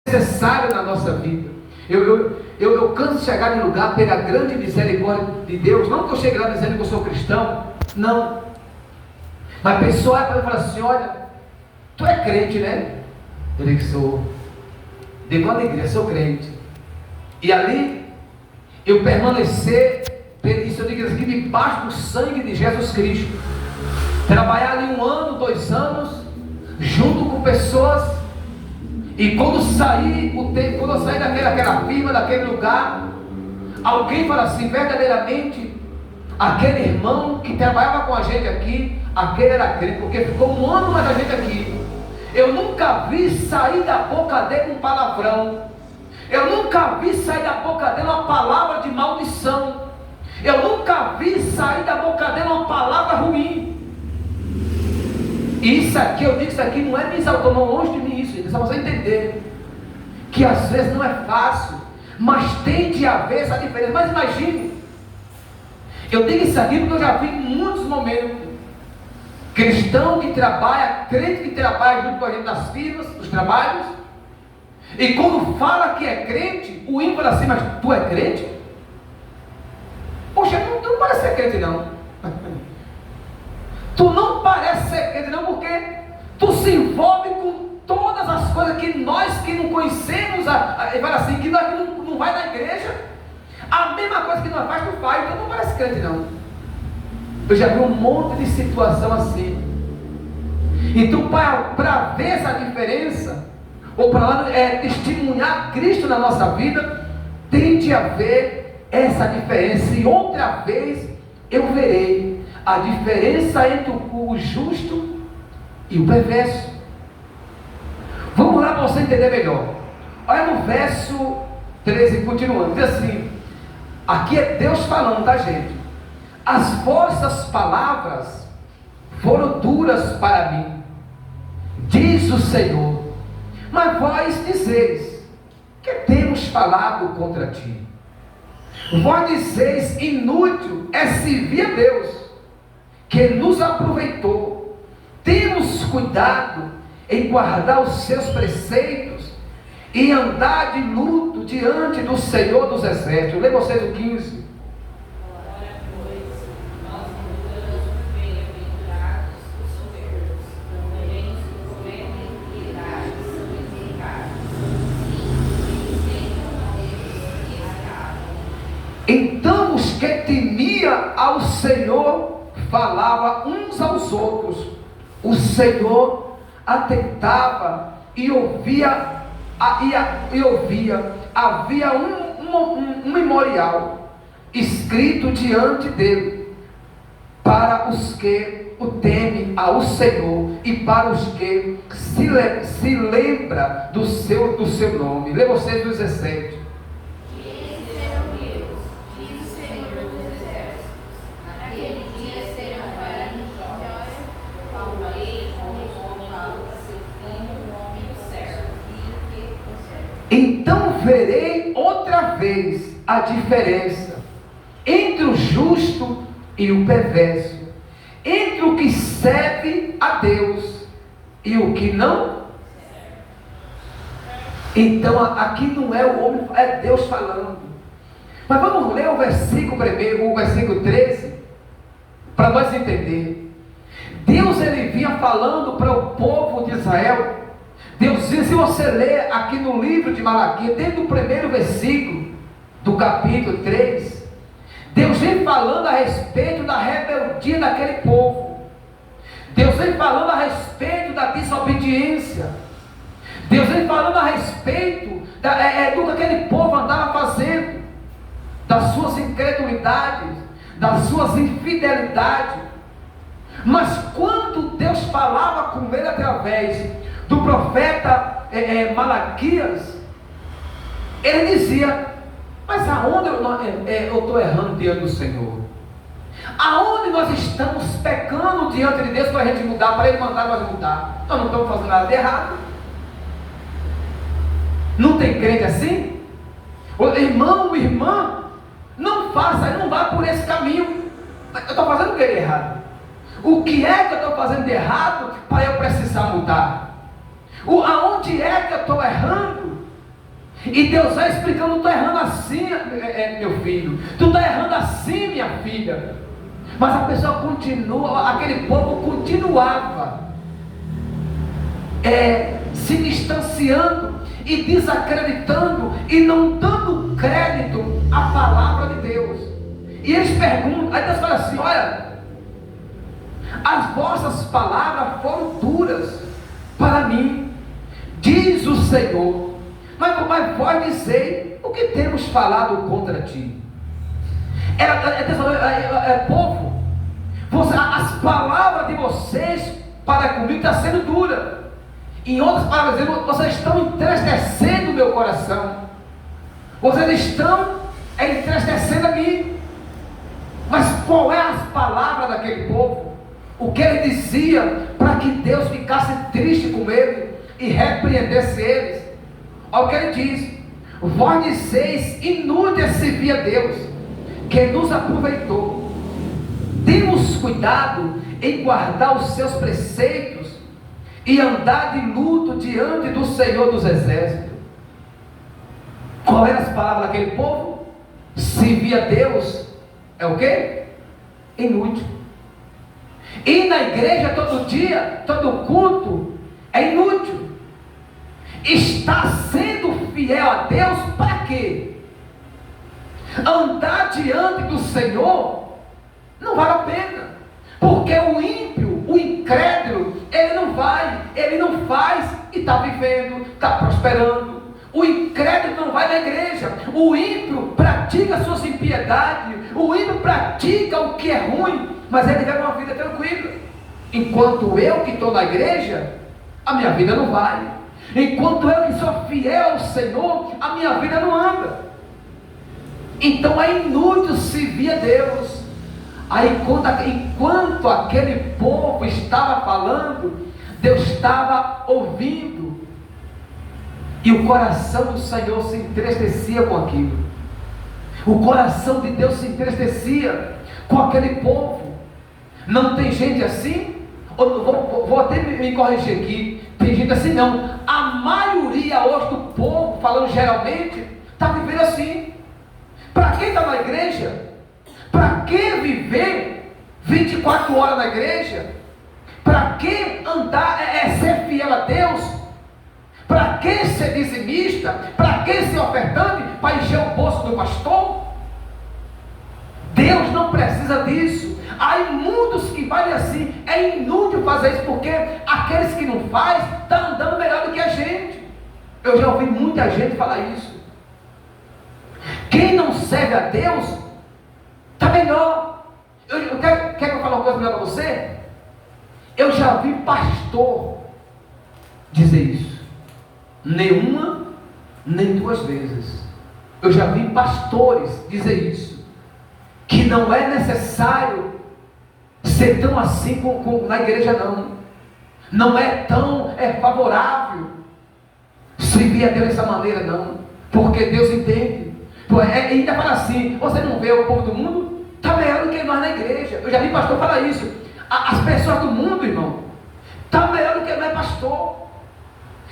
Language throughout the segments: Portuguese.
necessário na nossa vida. Eu canso de chegar em lugar pela grande misericórdia de Deus. Não que eu chegue lá dizendo que eu sou cristão, não. Mas a pessoa vai falar assim: olha, tu é crente, né? Eu digo que sou. De qual igreja? Sou crente. E ali eu permanecer, isso eu digo assim, debaixo do sangue de Jesus Cristo. Trabalhar ali 1 ano, 2 anos, junto com pessoas. E quando sair quando eu sair daquela firma, daquele lugar, alguém fala assim: verdadeiramente, aquele irmão que trabalhava com a gente aqui, aquele era crente, porque ficou 1 ano mais a gente aqui. Eu nunca vi sair da boca dele um palavrão. Eu nunca vi sair da boca dele uma palavra de maldição. Eu nunca vi sair da boca dele uma palavra ruim. E isso aqui, eu digo, isso aqui não é me exaltando, não, longe de mim isso, gente. Só você entender que às vezes não é fácil, mas tem de haver essa diferença. Mas imagine, eu digo isso aqui porque eu já vi em muitos momentos cristão que trabalha, crente que trabalha junto com a gente nas firmas, nos trabalhos, e quando fala que é crente, o ímpio fala assim: mas tu é crente? Poxa, tu não parece ser crente não. Tu não parece ser crente não, porque tu se envolve com todas as coisas que nós que não conhecemos, vai assim, que nós não vai na igreja, a mesma coisa que nós faz, tu faz, então não parece crente não. Eu já vi um monte de situação assim. Então, para ver essa diferença, ou para testemunhar Cristo na nossa vida, tem de haver essa diferença. E outra vez eu verei a diferença entre o justo e o perverso. Vamos lá para você entender melhor. Olha no verso 13, continuando, diz assim: aqui é Deus falando, tá, gente? As vossas palavras foram duras para mim, diz o Senhor, mas vós dizeis que temos falado contra ti. Vós dizeis: inútil é servir a Deus, que nos aproveitou. Temos cuidado em guardar os seus preceitos e andar de luto diante do Senhor dos Exércitos. Lê vocês o 15. Então os que temia ao Senhor falava uns aos outros. O Senhor atentava e ouvia. Havia um memorial escrito diante dele para os que o temem ao Senhor e para os que se lembra do seu nome. Lê vocês o 17. Então verei outra vez a diferença entre o justo e o perverso, entre o que serve a Deus e o que não. Então aqui não é o homem, é Deus falando. Mas vamos ler o versículo primeiro, o versículo 13, para nós entender. Deus ele vinha falando para o povo de Israel. Deus diz, se você ler aqui no livro de Malaquias, desde o primeiro versículo do capítulo 3, Deus vem falando a respeito da rebeldia daquele povo. Deus vem falando a respeito da desobediência. Deus vem falando a respeito do que aquele povo andava fazendo, das suas incredulidades, das suas infidelidades. Mas quando Deus falava com ele através do profeta Malaquias, ele dizia: mas aonde eu estou errando diante do Senhor? Aonde nós estamos pecando diante de Deus para a gente mudar, para Ele mandar nós mudar? Nós não estamos fazendo nada de errado. Não tem crente assim? O irmão, irmã, não faça, não vá por esse caminho. Eu estou fazendo o que é errado? O que é que eu estou fazendo de errado para eu precisar mudar? Aonde é que eu estou errando E Deus vai explicando: tu está errando assim, meu filho, tu está errando assim, minha filha. Mas a pessoa continua, aquele povo continuava se distanciando e desacreditando e não dando crédito à palavra de Deus. E eles perguntam, aí Deus fala assim: olha, as vossas palavras foram duras para mim, diz o Senhor, mas pode dizer o que temos falado contra ti. Povo, as palavras de vocês para comigo estão sendo duras. Em outras palavras, vocês estão entristecendo o meu coração. Vocês estão entristecendo a mim. Mas qual é as palavras daquele povo? O que ele dizia para que Deus ficasse triste com ele e repreendesse eles? Olha o que ele diz: vós disseis, inútil é servir a Deus, que nos aproveitou. Temos cuidado em guardar os seus preceitos e andar de luto diante do Senhor dos Exércitos. Qual eram as palavras daquele povo? Servir a Deus é o quê? Inútil. Ir na igreja todo dia, todo culto, é inútil. Estar sendo fiel a Deus para quê? Andar diante do Senhor não vale a pena, porque o ímpio, o incrédulo, ele não vai, ele não faz e está vivendo, está prosperando. O incrédulo não vai na igreja, o ímpio pratica suas impiedades, o ímpio pratica o que é ruim, mas ele vive uma vida tranquila. Enquanto eu que estou na igreja, a minha vida não vai. Enquanto eu que sou fiel ao Senhor, a minha vida não anda. Então é inútil servir a Deus. Aí enquanto aquele povo estava falando, Deus estava ouvindo, e o coração do Senhor se entristecia com aquilo. O coração de Deus se entristecia com aquele povo. Não tem gente assim? Vou até me corrigir aqui. Tem gente assim não. A maioria hoje do povo, falando geralmente, está vivendo assim. Para quem está na igreja? Para que viver 24 horas na igreja? Para que andar, ser fiel a Deus? Para que ser dizimista? Para que ser ofertante? Para encher o bolso do pastor? Deus não precisa disso. Há muitos que valem assim. É inútil fazer isso, porque aqueles que não fazem estão andando melhor do que a gente. Eu já ouvi muita gente falar isso. Quem não serve a Deus está melhor. Quer que eu fale uma coisa melhor para você? Eu já vi pastor dizer isso. Nenhuma, nem duas vezes. Eu já vi pastores dizer isso. Que não é necessário ser tão assim na igreja, não. Não é tão favorável servir a Deus dessa maneira, não. Porque Deus entende. Ainda fala assim: você não vê o povo do mundo? Está melhor do que nós na igreja. Eu já vi pastor falar isso. As pessoas do mundo, irmão, está melhor do que nós, pastor.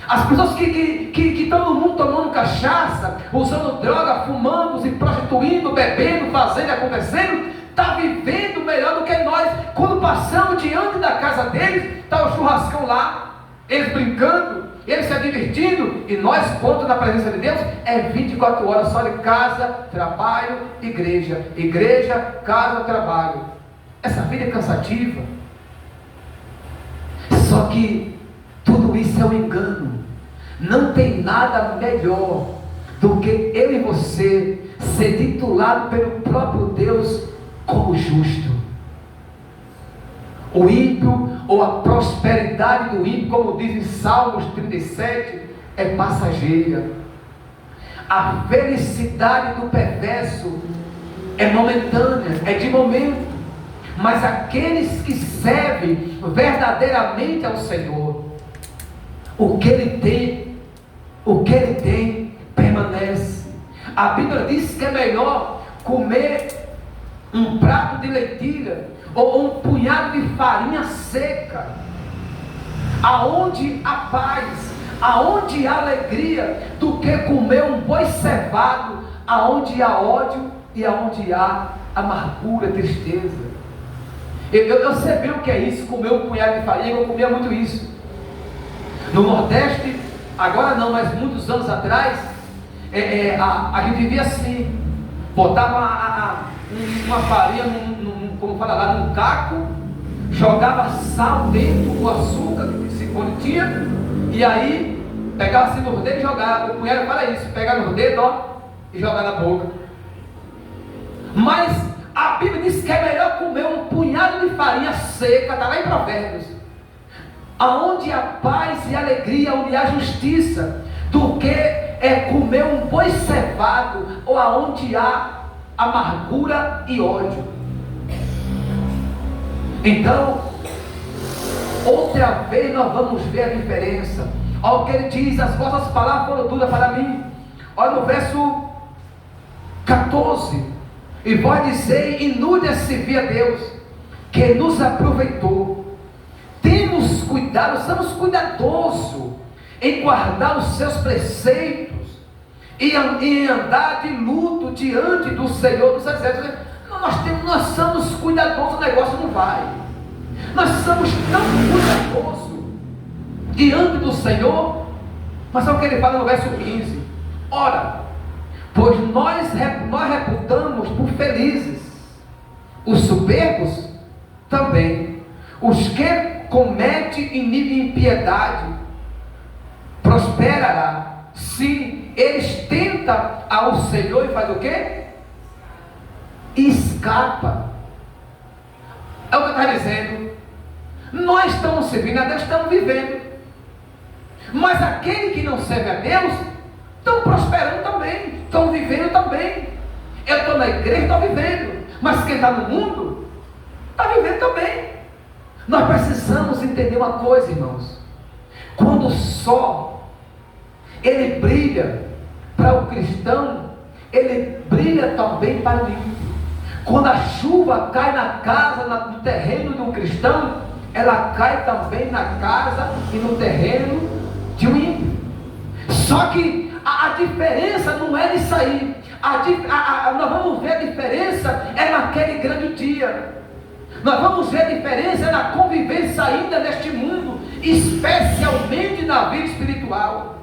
As pessoas que estão no mundo tomando cachaça, usando droga, fumando, se prostituindo, bebendo, fazendo e acontecendo, está vivendo melhor do que nós. Quando passamos diante da casa deles, está o churrascão lá, eles brincando, eles se divertindo, e nós, quanto na presença de Deus, é 24 horas só de casa, trabalho, igreja, igreja, casa, trabalho. Essa vida é cansativa. Só que tudo isso é um engano. Não tem nada melhor do que eu e você ser titulado pelo próprio Deus como justo. O ímpio, ou a prosperidade do ímpio, como diz em Salmos 37, é passageira. A felicidade do perverso é momentânea, é de momento. Mas aqueles que servem verdadeiramente ao Senhor, o que ele tem permanece. A Bíblia diz que é melhor comer um prato de lentilha ou um punhado de farinha seca, aonde há paz, aonde há alegria, do que comer um boi cevado, aonde há ódio e aonde há amargura, tristeza. Eu sei bem o que é isso, comer um punhado de farinha, eu comia muito isso. No Nordeste, agora não, mas muitos anos atrás, a gente vivia assim, botava uma farinha, como fala lá, num caco, jogava sal dentro, o açúcar, quando tinha, e aí pegava assim no dedo e jogava. O punhado para isso, pegar no dedo, ó, e jogar na boca. Mas a Bíblia diz que é melhor comer um punhado de farinha seca, está lá em Provérbios, aonde há paz e alegria, onde há justiça, do que comer um boi cevado, ou aonde há amargura e ódio. Então, outra vez nós vamos ver a diferença. Olha o que ele diz: as vossas palavras foram duras para mim. Olha no verso 14: e vós dizei, inútil-se a Deus, que nos aproveitou. Temos cuidado, somos cuidadosos em guardar os seus preceitos e em andar de luto diante do Senhor dos Exércitos. Nós somos cuidadosos, o negócio não vai. Nós somos tão cuidadosos diante do Senhor. Mas sabe o que ele fala no verso 15? Ora, pois nós reputamos por felizes os soberbos também, os que cometem impiedade prosperará. Sim, eles tentam ao Senhor e faz o quê? Escapa. É o que está dizendo. Nós estamos servindo a Deus, estamos vivendo. Mas aquele que não serve a Deus estão prosperando também, estão vivendo também. Eu estou na igreja, estou vivendo. Mas quem está no mundo está vivendo também. Nós precisamos entender uma coisa, irmãos. Quando o sol ele brilha para o cristão, ele brilha também para o ímpio. Quando a chuva cai na casa, no terreno de um cristão, ela cai também na casa e no terreno de um ímpio. Só que a diferença não é nisso aí. Nós vamos ver a diferença naquele grande dia. Nós vamos ver a diferença na convivência ainda neste mundo, especialmente na vida espiritual.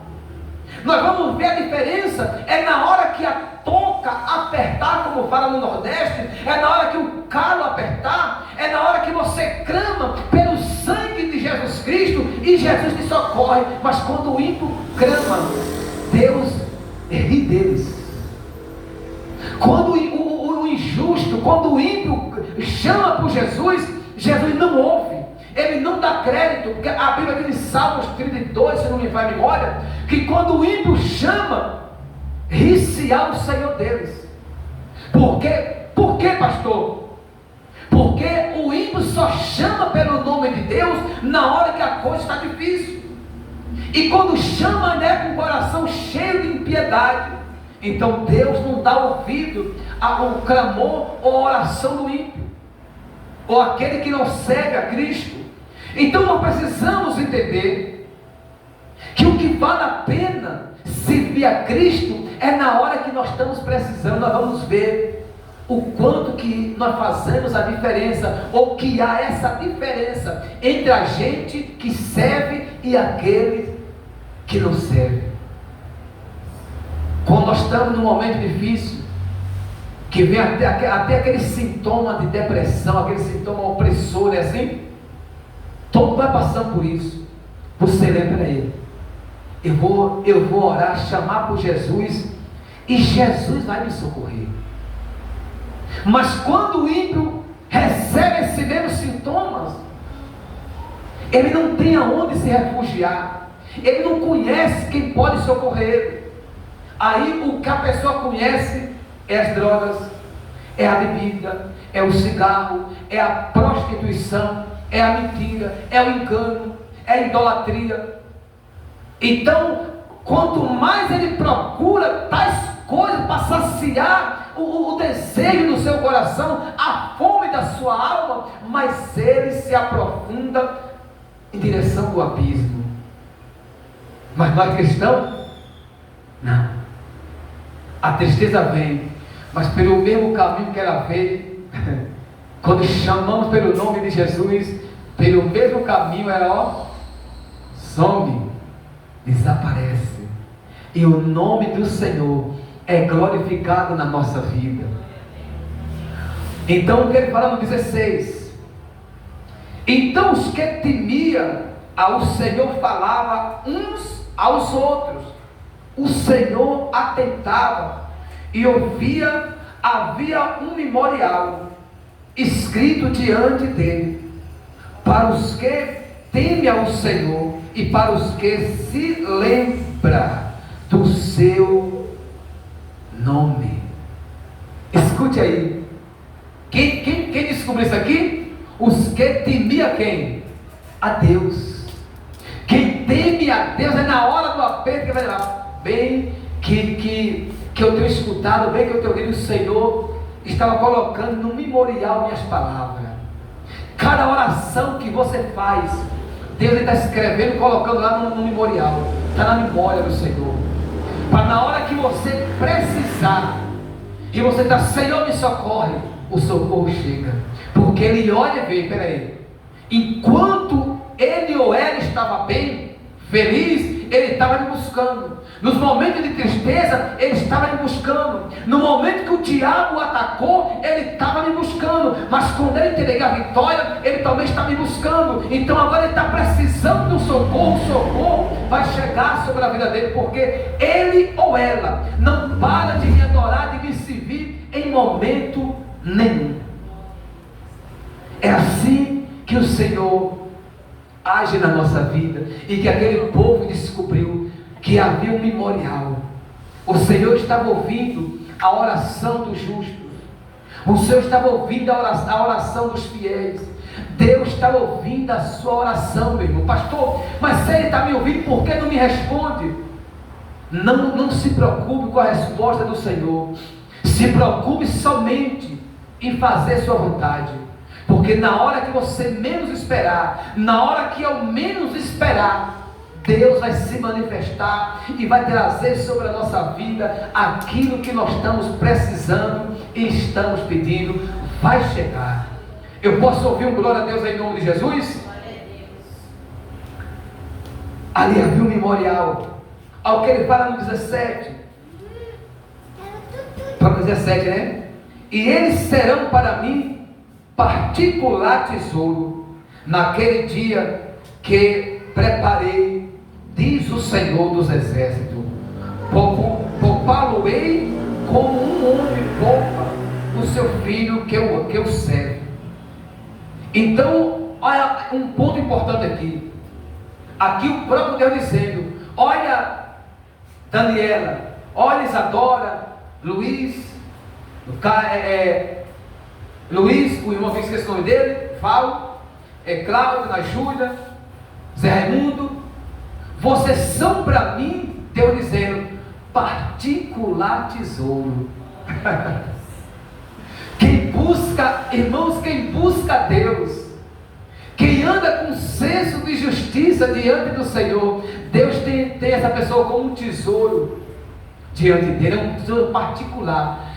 Nós vamos ver a diferença na hora que a touca apertar, como fala no Nordeste, na hora que o calo apertar, na hora que você clama pelo sangue de Jesus Cristo e Jesus te socorre. Mas quando o ímpio clama, Deus ri deles. Quando o injusto, quando o ímpio chama por Jesus, Jesus não ouve. Ele não dá crédito, porque a Bíblia diz em Salmos 32, se não me vai a memória, que quando o ímpio chama, ri-se-á o Senhor deles. Por quê? Por quê, pastor? Porque o ímpio só chama pelo nome de Deus na hora que a coisa está difícil. E quando chama, com o coração cheio de impiedade, então Deus não dá ouvido ao clamor ou à oração do ímpio, ou aquele que não serve a Cristo. Então nós precisamos entender que o que vale a pena servir a Cristo é na hora que nós estamos precisando. Nós vamos ver o quanto que nós fazemos a diferença, ou que há essa diferença entre a gente que serve e aquele que não serve. Quando nós estamos num momento difícil, que vem até aquele sintoma de depressão, aquele sintoma opressor, assim, todo mundo vai passando por isso. Você lembra ele. Eu vou orar, chamar por Jesus, e Jesus vai me socorrer. Mas quando o ímpio recebe esses mesmos sintomas, ele não tem aonde se refugiar, ele não conhece quem pode socorrer. Aí o que a pessoa conhece é as drogas, é a bebida, é o cigarro, é a prostituição, é a mentira, é o engano, é a idolatria. Então, quanto mais ele procura tais coisas para saciar o desejo do seu coração, a fome da sua alma, mais ele se aprofunda em direção do abismo. Mas nós cristãos, não. A tristeza vem, mas pelo mesmo caminho que ela veio, quando chamamos pelo nome de Jesus, pelo mesmo caminho ela some, desaparece. E o nome do Senhor é glorificado na nossa vida. Então o que ele fala no 16? Então os que temiam ao Senhor falavam uns aos outros. O Senhor atentava e ouvia. Havia um memorial escrito diante dele para os que temem ao Senhor e para os que se lembram do seu nome. Escute aí. Quem descobriu isso aqui? Os que temiam quem? A Deus. Quem teme a Deus é na hora do aperto que vai lá. Bem que eu tenho escutado, bem que eu tenho ouvido o Senhor estava colocando no memorial minhas palavras. Cada oração que você faz, Deus está escrevendo, colocando lá no memorial. Está na memória do Senhor. Para na hora que você precisar, e você está, Senhor, me socorre, o socorro chega. Porque Ele olha e vê, peraí, enquanto ele ou ela estava bem, feliz, Ele estava me buscando. Nos momentos de tristeza, Ele estava me buscando. No momento que o diabo o atacou, Ele estava me buscando. Mas quando Ele entregar a vitória, Ele também está me buscando. Então agora Ele está precisando do socorro. O socorro vai chegar sobre a vida dele, porque ele ou ela não para de me adorar, de me servir em momento nenhum. É assim que o Senhor age na nossa vida, e que aquele povo descobriu que havia um memorial. O Senhor estava ouvindo a oração dos justos, o Senhor estava ouvindo a oração dos fiéis. Deus estava ouvindo a sua oração, meu irmão. Pastor, mas se Ele está me ouvindo, por que não me responde? Não se preocupe com a resposta do Senhor. Se preocupe somente em fazer sua vontade. Porque na hora que você menos esperar, na hora que eu menos esperar, Deus vai se manifestar e vai trazer sobre a nossa vida aquilo que nós estamos precisando e estamos pedindo. Vai chegar. Eu posso ouvir um glória a Deus em nome de Jesus? Ali havia um memorial. Ao que ele fala no 17. Para 17, né? E eles serão para mim particular tesouro naquele dia que preparei, diz o Senhor dos Exércitos. Poupá-lo-ei como um homem poupa o seu filho que eu serve. Então, olha um ponto importante aqui. Aqui o próprio Deus dizendo: olha Daniela, olha Isadora, Luiz, Luiz, o irmão que esqueci o nome dele, Val, Cláudio, Ana Júlia, Zé Raimundo, vocês são para mim, Deus dizendo, particular tesouro. Quem busca, irmãos, quem busca Deus, quem anda com senso de justiça diante do Senhor, Deus tem essa pessoa como um tesouro diante dele, é um tesouro particular.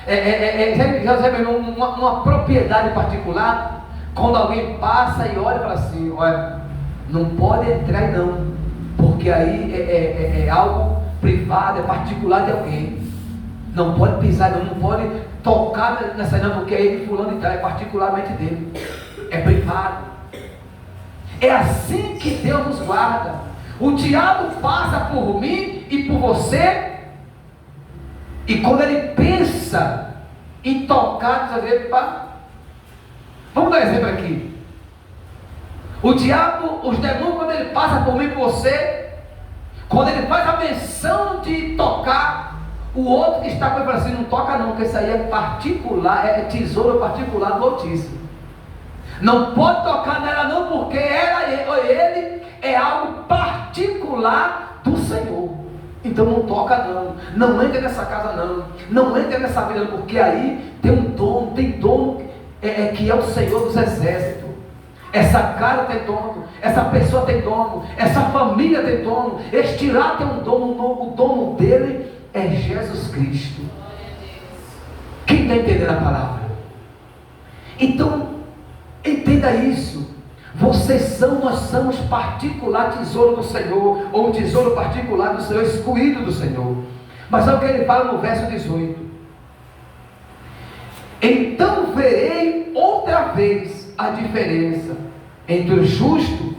Uma propriedade particular, quando alguém passa e olha e fala assim: olha, não pode entrar aí não, porque aí é algo privado, é particular de alguém. Não pode pisar, não pode tocar nessa não, porque aí fulano entrar, é particularmente dele, é privado. É assim que Deus nos guarda. O diabo passa por mim e por você, e quando ele pensa em tocar, vamos dar um exemplo aqui. O diabo, os demônios, quando ele passa por mim e por você, quando ele faz a menção de tocar, o outro que está com ele fala assim: não toca não, porque isso aí é particular, é tesouro particular do Altíssimo. Não pode tocar nela não, porque ele é algo particular do Senhor. Então não toca não, não entra nessa casa não entra nessa vida não, porque aí tem um dono, que é o Senhor dos Exércitos. Essa casa tem dono, essa pessoa tem dono, essa família tem dono, este lar tem um dono, o dono dele é Jesus Cristo. está entendendo a palavra? Então, entenda isso. Nós somos particular tesouro do Senhor, ou um tesouro particular do Senhor, escolhido do Senhor. Mas é o que ele fala no verso 18. Então verei outra vez a diferença entre o justo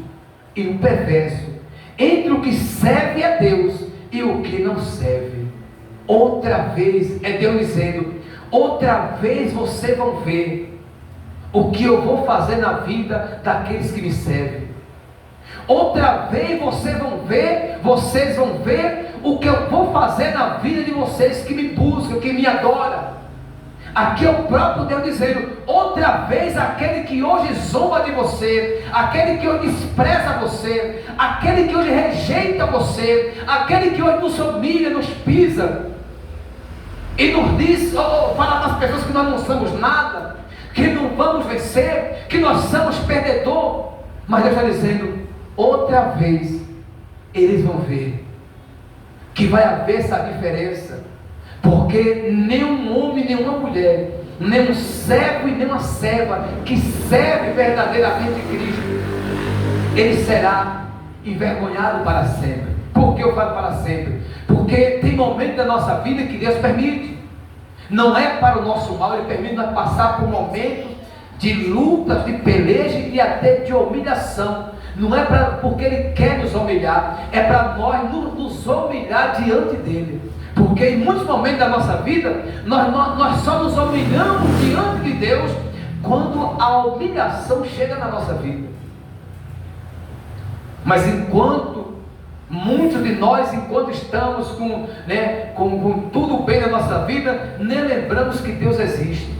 e o perverso, entre o que serve a Deus e o que não serve. Outra vez, é Deus dizendo, outra vez vocês vão ver o que eu vou fazer na vida daqueles que me servem. Outra vez vocês vão ver o que eu vou fazer na vida de vocês que me buscam, que me adoram. Aqui é o próprio Deus dizendo, outra vez aquele que hoje zomba de você, aquele que hoje despreza você, aquele que hoje rejeita você, aquele que hoje nos humilha, nos pisa, e nos diz, fala para as pessoas que nós não somos nada, que não vamos vencer, que nós somos perdedor. Mas Deus está dizendo, outra vez eles vão ver que vai haver essa diferença, porque nenhum homem, nenhuma mulher, nem um servo e nem uma serva que serve verdadeiramente Cristo, ele será envergonhado para sempre. Por que eu falo para sempre? Porque tem momentos da nossa vida que Deus permite. Não é para o nosso mal, Ele permite nós passar por momentos de lutas, de peleja e até de humilhação. Não é porque Ele quer nos humilhar, é para nós nos humilhar diante dEle. Porque em muitos momentos da nossa vida, nós só nos humilhamos diante de Deus quando a humilhação chega na nossa vida. Mas enquanto muitos de nós, enquanto estamos com tudo bem na nossa vida, nem lembramos que Deus existe.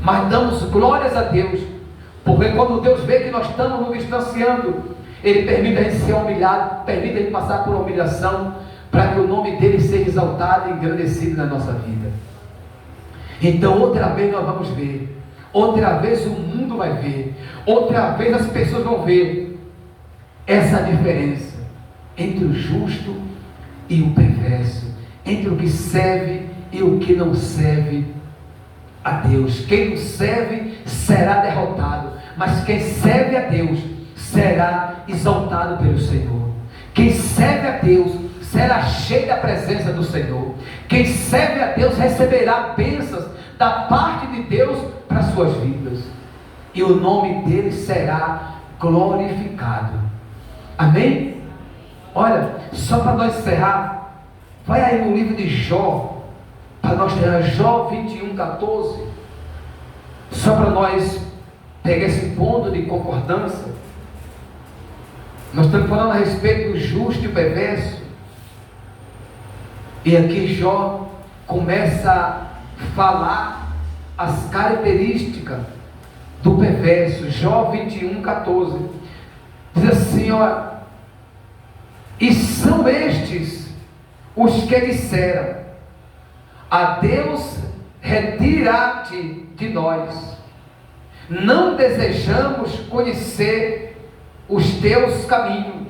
Mas damos glórias a Deus, porque quando Deus vê que nós estamos nos distanciando, Ele permite a gente ser humilhado, permite a gente passar por humilhação, para que o nome dEle seja exaltado e engrandecido na nossa vida. Então outra vez nós vamos ver, outra vez o mundo vai ver, outra vez as pessoas vão ver essa diferença entre o justo e o perverso, entre o que serve e o que não serve a Deus. Quem não serve será derrotado, mas quem serve a Deus será exaltado pelo Senhor. Quem serve a Deus será cheio da presença do Senhor. Quem serve a Deus receberá bênçãos da parte de Deus para as suas vidas, e o nome dele será glorificado. Amém? Olha, só para nós encerrar, vai aí no livro de Jó, para nós ter Jó 21:14, só para nós pegar esse ponto de concordância. Nós estamos falando a respeito do justo e o perverso, e aqui Jó começa a falar as características do perverso. Jó 21:14 diz assim, ó: e são estes os que disseram, a Deus retira-te de nós, não desejamos conhecer os teus caminhos,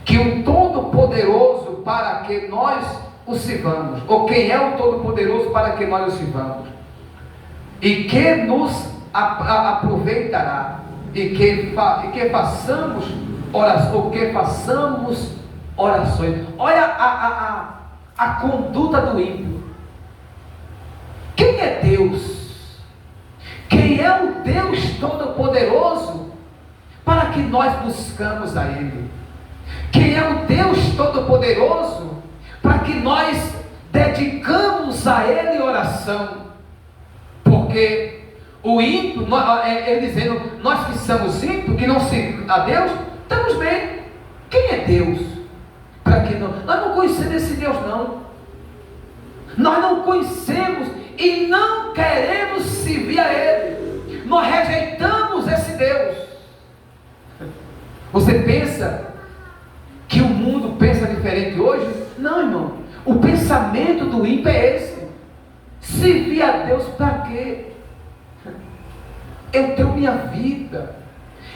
que o Todo-Poderoso para que nós o sirvamos, ou quem é o Todo-Poderoso para que nós o sirvamos, e que nos aproveitará, e que façamos orações. Olha a conduta do ímpio. Quem é Deus? Quem é o Deus Todo-Poderoso para que nós buscamos a Ele? Quem é o Deus Todo-Poderoso para que nós dedicamos a Ele oração? Porque o ímpio, ele dizendo, nós que somos ímpios, que não servimos a Deus, estamos bem. Quem é Deus? Para que não? Nós não conhecemos esse Deus, não. Nós não conhecemos e não queremos servir a Ele. Nós rejeitamos esse Deus. Você pensa que o mundo pensa diferente hoje? Não, irmão. O pensamento do ímpio é esse. Servir a Deus para quê? Eu tenho minha vida,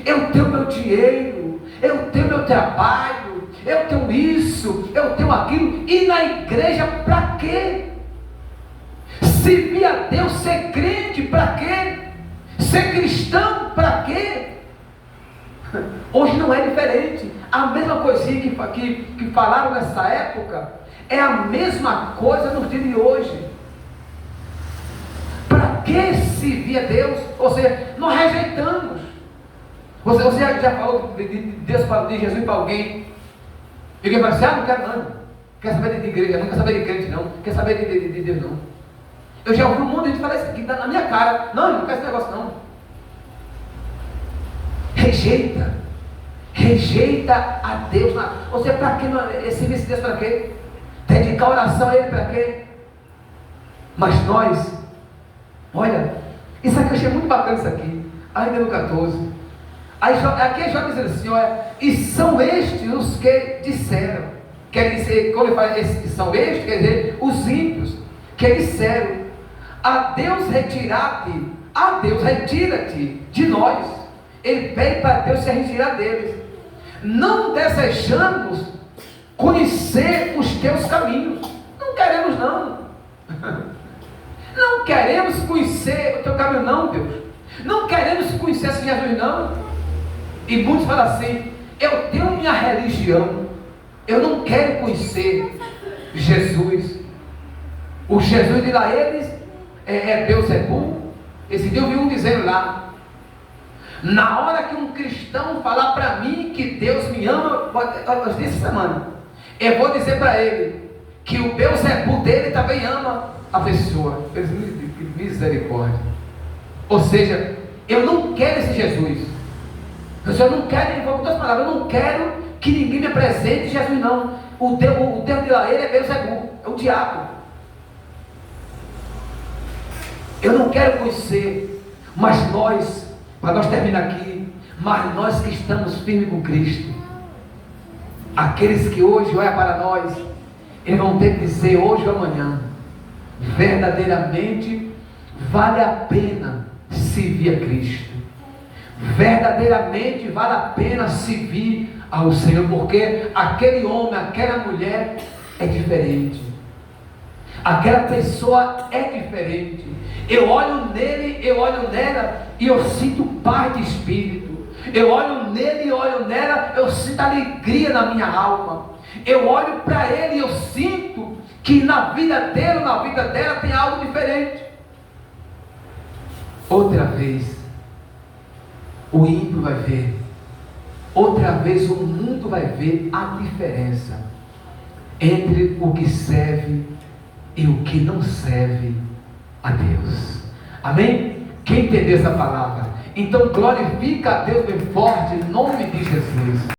eu tenho meu dinheiro, eu tenho meu trabalho, eu tenho isso, eu tenho aquilo, e na igreja para quê? Servir a Deus, ser crente, para quê? Ser cristão, para quê? Hoje não é diferente. A mesma coisinha que falaram nessa época é a mesma coisa no dia de hoje. Para que servir a Deus? Ou seja, nós rejeitamos. Você já falou de Deus, de Jesus para alguém? E alguém fala assim: não quero não. Quer saber de igreja, não quer saber de crente não. Quer saber de Deus não. Eu já ouvi um monte de gente falar isso aqui na minha cara. Não quero esse negócio não. Rejeita a Deus. Você para que servir esse Deus para quê? Dedicar oração a Ele para quê? Mas nós, olha, isso aqui eu achei muito bacana isso aqui. Ainda no 14. Aqui é Jó dizendo assim, olha, e são estes os que disseram. Quer dizer, quando ele fala são estes, quer dizer, os ímpios, que disseram: a Deus retira-te de nós. Ele pede para Deus se retirar deles. Não desejamos conhecer os teus caminhos. Não queremos não. Não queremos conhecer o teu caminho não, Deus. Não queremos conhecer esse Jesus não. E muitos falam assim: eu tenho minha religião, eu não quero conhecer Jesus. O Jesus de lá eles é Beelzebul. Esse dia eu vi um dizendo lá: na hora que um cristão falar para mim que Deus me ama, eu disse essa semana, eu vou dizer para ele que o Beelzebul dele também ama a pessoa. Misericórdia. Ou seja, eu não quero esse Jesus. Eu não quero, com outras palavras, eu não quero que ninguém me apresente Jesus não. O Deus de lá ele é Beelzebul, é o diabo. Eu não quero conhecer, mas nós, para nós terminar aqui, mas nós que estamos firmes com Cristo, aqueles que hoje olham para nós, eles vão ter que dizer hoje ou amanhã: verdadeiramente vale a pena servir a Cristo, verdadeiramente vale a pena servir ao Senhor, porque aquele homem, aquela mulher é diferente, aquela pessoa é diferente. Eu olho nele, eu olho nela e eu sinto paz de espírito. Eu olho nele e olho nela, eu sinto alegria na minha alma. Eu olho para ele e eu sinto que na vida dele, na vida dela tem algo diferente. Outra vez o ímpio vai ver, outra vez o mundo vai ver a diferença entre o que serve e o que não serve a Deus. Amém? Quem entendeu essa palavra? Então glorifica a Deus bem forte em nome de Jesus.